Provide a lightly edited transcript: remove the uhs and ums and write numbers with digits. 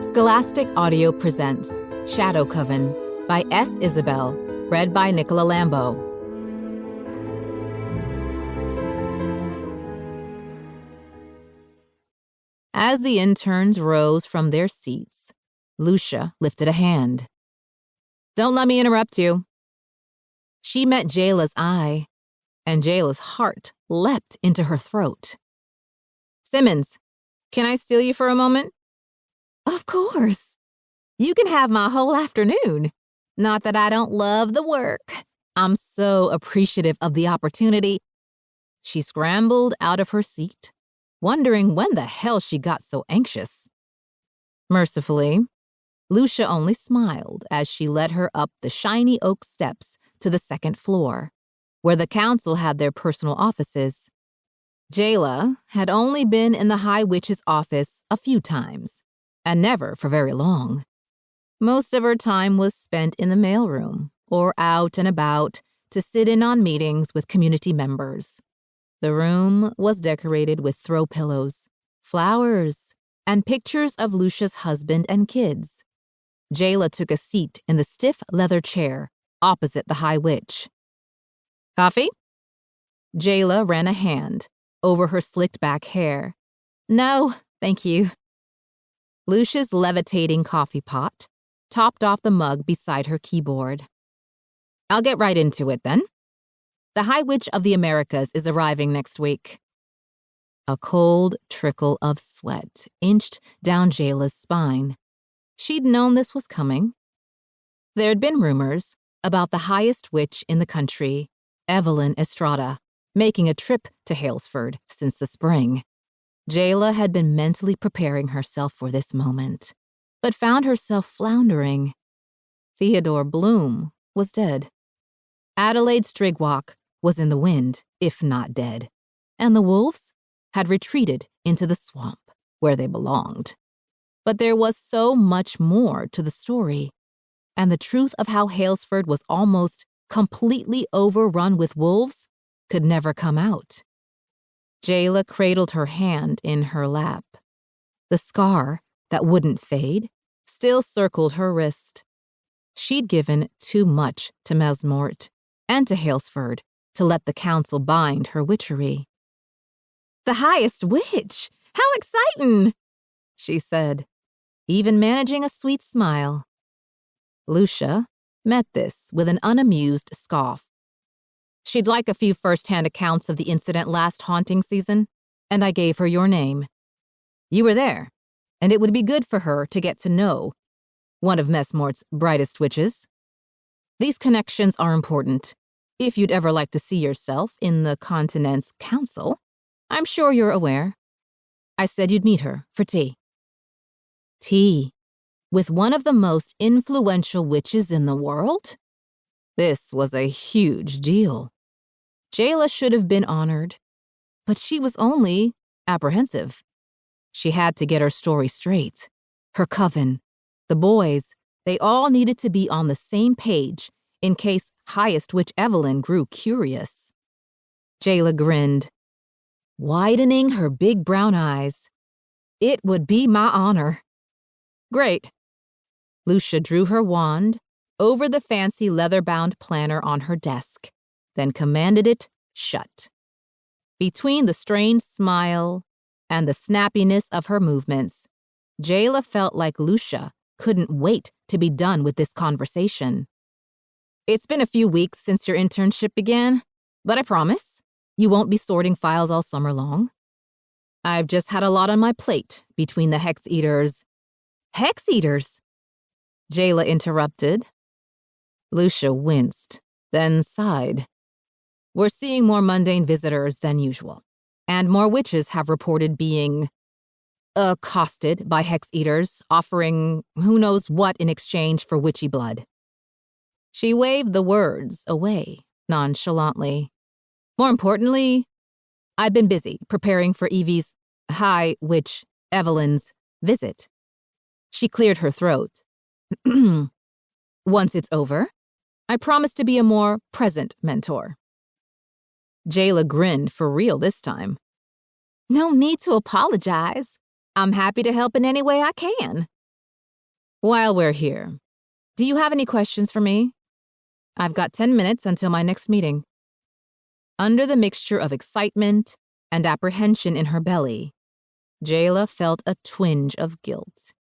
Scholastic Audio presents Shadow Coven by S. Isabelle, read by Nicola Lambo. As the interns rose from their seats, Lucia lifted a hand. "Don't let me interrupt you." She met Jailah's eye, and Jailah's heart leapt into her throat. "Simmons, can I steal you for a moment?" "Of course. You can have my whole afternoon. Not that I don't love the work. I'm so appreciative of the opportunity." She scrambled out of her seat, wondering when the hell she got so anxious. Mercifully, Lucia only smiled as she led her up the shiny oak steps to the second floor, where the council had their personal offices. Jailah had only been in the High Witch's office a few times, and never for very long. Most of her time was spent in the mailroom or out and about to sit in on meetings with community members. The room was decorated with throw pillows, flowers, and pictures of Lucia's husband and kids. Jailah took a seat in the stiff leather chair opposite the High Witch. "Coffee?" Jailah ran a hand over her slicked back hair. "No, thank you." Lucia's levitating coffee pot topped off the mug beside her keyboard. "I'll get right into it, then. The High Witch of the Americas is arriving next week." A cold trickle of sweat inched down Jailah's spine. She'd known this was coming. There'd been rumors about the highest witch in the country, Evelyn Estrada, making a trip to Halesford since the spring. Jailah had been mentally preparing herself for this moment, but found herself floundering. Theodore Bloom was dead. Adelaide Strigwalk was in the wind, if not dead, and the wolves had retreated into the swamp where they belonged. But there was so much more to the story, and the truth of how Halesford was almost completely overrun with wolves could never come out. Jailah cradled her hand in her lap. The scar that wouldn't fade still circled her wrist. She'd given too much to Mesmort and to Halesford to let the council bind her witchery. "The highest witch! How exciting!" she said, even managing a sweet smile. Lucia met this with an unamused scoff. "She'd like a few first-hand accounts of the incident last haunting season, and I gave her your name. You were there, and it would be good for her to get to know one of Mesmort's brightest witches. These connections are important. If you'd ever like to see yourself in the continent's council, I'm sure you're aware. I said you'd meet her for tea." Tea with one of the most influential witches in the world? This was a huge deal. Jailah should have been honored, but she was only apprehensive. She had to get her story straight. Her coven, the boys, they all needed to be on the same page in case highest witch Evelyn grew curious. Jailah grinned, widening her big brown eyes. "It would be my honor." "Great." Lucia drew her wand over the fancy leather-bound planner on her desk, then commanded it shut. Between the strained smile and the snappiness of her movements, Jailah felt like Lucia couldn't wait to be done with this conversation. "It's been a few weeks since your internship began, but I promise you won't be sorting files all summer long. I've just had a lot on my plate between the Hex Eaters." "Hex Eaters?" Jailah interrupted. Lucia winced, then sighed. "We're seeing more mundane visitors than usual, and more witches have reported being accosted by Hex Eaters, offering who knows what in exchange for witchy blood." She waved the words away nonchalantly. "More importantly, I've been busy preparing for Evie's High Witch Evelyn's visit." She cleared her throat. "Once it's over, I promise to be a more present mentor." Jailah grinned for real this time. No need to apologize. I'm happy to help in any way I can. While we're here, do you have any questions for me? I've got 10 minutes until my next meeting. Under the mixture of excitement and apprehension in her belly, Jailah felt a twinge of guilt.